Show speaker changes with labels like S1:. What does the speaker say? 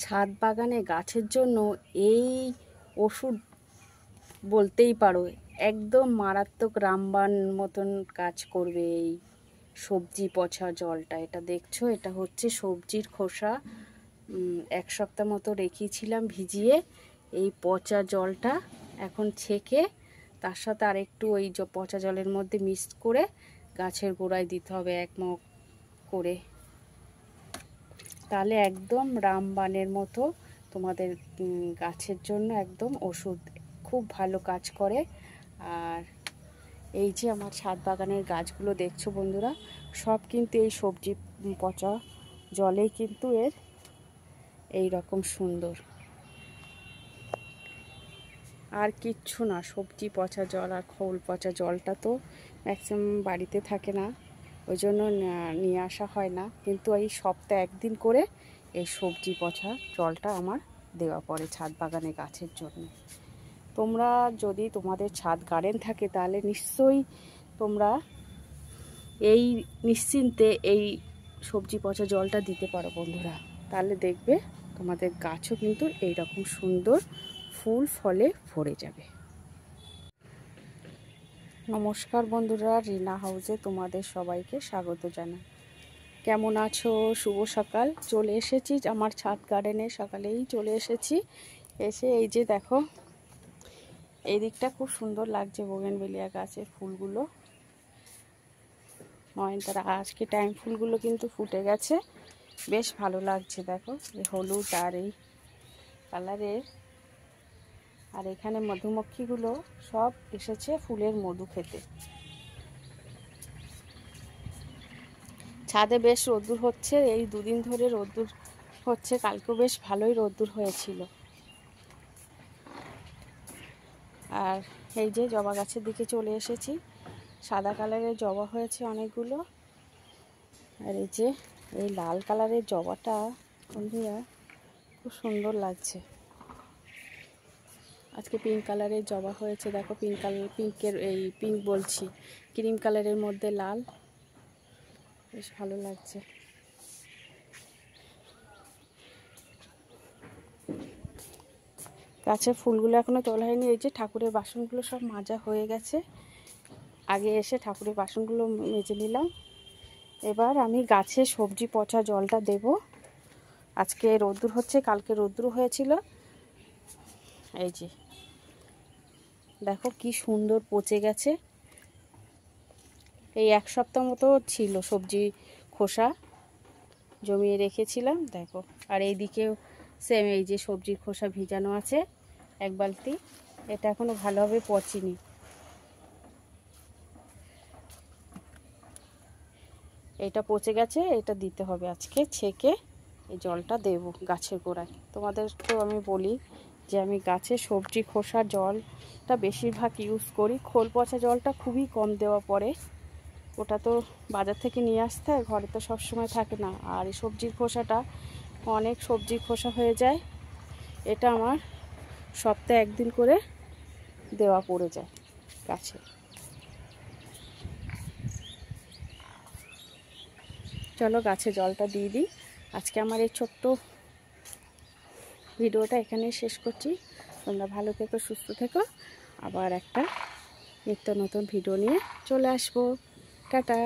S1: ছাদ বাগানে গাছের জন্য এই ওষুধ বলতেই পারো, একদম মারাত্মক রামবাণ মতন কাজ করবে এই সবজি পচা জলটা। এটা দেখছো, এটা হচ্ছে সবজির খোসা। 1 সপ্তাহ মতো রেখেছিলাম ভিজিয়ে। এই পচা জলটা এখন ছেঁকে তার সাথে আর একটু ওই পচা জলের মধ্যে মিক্স করে গাছের গোড়ায় দিতে হবে 1 মগ করে। তাহলে একদম রামবাণের মতো তোমাদের গাছের জন্য একদম ওষুধ, খুব ভালো কাজ করে। আর এই যে আমার ছাদ বাগানের গাছগুলো দেখছো বন্ধুরা, সব কিন্তু এই সবজি পচা জলেই কিন্তু এর এই রকম সুন্দর, আর কিচ্ছু না। সবজি পচা জল আর খোল পচা জলটা তো ম্যাক্সিমাম বাড়িতে থাকে না, ওই জন্য নিয়ে আসা হয় না। কিন্তু এই সপ্তাহে 1 দিন করে এই সবজি পচা জলটা আমার দেওয়া পড়ে ছাদ বাগানে গাছের জন্য। তোমরা যদি তোমাদের ছাদ গার্ডেন থাকে তাহলে নিশ্চয়ই তোমরা এই নিশ্চিন্তে এই সবজি পচা জলটা দিতে পারো বন্ধুরা। তাহলে দেখবে তোমাদের গাছও কিন্তু এই রকম সুন্দর ফুল ফলে ভরে যাবে। নমস্কার বন্ধুরা, রিনা হাউসে তোমাদের সবাইকে স্বাগত জানাই। কেমন আছো? শুভ সকাল। চলে এসেছি আমার ছাদ গার্ডেনে, সকালেই চলে এসেছি। এসে এই যে দেখো, এই দিকটা খুব সুন্দর লাগছে বোগেনভেলিয়া গাছের ফুলগুলো। নয়নতারা আজকে টাইম ফুলগুলো কিন্তু ফুটে গেছে, বেশ ভালো লাগছে। দেখো এই হলুদ আর এই কালারের। আর এখানে মধুমক্ষিগুলো সব এসেছে ফুলের মধু খেতে। ছাদে বেশ রোদ্দুর হচ্ছে, এই 2 দিন ধরে রোদ্দুর হচ্ছে। কালকেও বেশ ভালোই রোদ্দুর হয়েছিল। আর এই যে জবা গাছের দিকে চলে এসেছি, সাদা কালারের জবা হয়েছে অনেকগুলো। আর এই যে এই লাল কালারের জবাটা বন্ধুরা খুব সুন্দর লাগছে। আজকে পিঙ্ক কালারের জবা হয়েছে, দেখো পিঙ্কের এই পিঙ্ক বলছি, ক্রিম কালারের মধ্যে লাল, বেশ ভালো লাগছে। গাছের ফুলগুলো এখনো তোলা হয়নি। এই যে ঠাকুরের বাসনগুলো সব মাজা হয়ে গেছে, আগে এসে ঠাকুরের বাসনগুলো মেজে নিলাম। এবার আমি গাছে সবজি পচা জলটা দেব। আজকে রোদ্দুর হচ্ছে, কালকে রোদ্দুর হয়েছিল। এই যে দেখো কি সুন্দর পচে গেছে। এই 1 সপ্তাহ মতো ছিল সবজি খোসা জমিয়ে রেখেছিলাম, দেখো। আর এই দিকেও সেম, এই যে সবজির খোসা ভিজানো আছে 1 বালতি। এটা এখনো ভালোভাবে পচেনি। এটা পচে গেছে, এটা দিতে হবে আজকে ছেঁকে। এই জলটা দেব গাছের গোড়ায়। তোমাদেরকেও আমি বলি যে আমি গাছে সবজি খোসা জলটা বেশিরভাগ ইউজ করি। খোল পচা জলটা খুবই কম দেওয়া পড়ে, ওটা তো বাজার থেকে নিয়ে আসতে হয়, ঘরে তো সব সময় থাকে না। আর এই সবজির খোসাটা অনেক সবজির খোসা হয়ে যায়, এটা আমার সপ্তাহে 1 দিন করে দেওয়া পড়ে যায় গাছে। চলো গাছে জলটা দিয়ে দিই। আজকে আমার এই ছোট্ট ভিডিওটা এখানেই শেষ করছি। তোমরা ভালো থেকো, সুস্থ থেকো। আবার একটা নিত্য নতুন ভিডিও নিয়ে চলে আসবো। টাটা।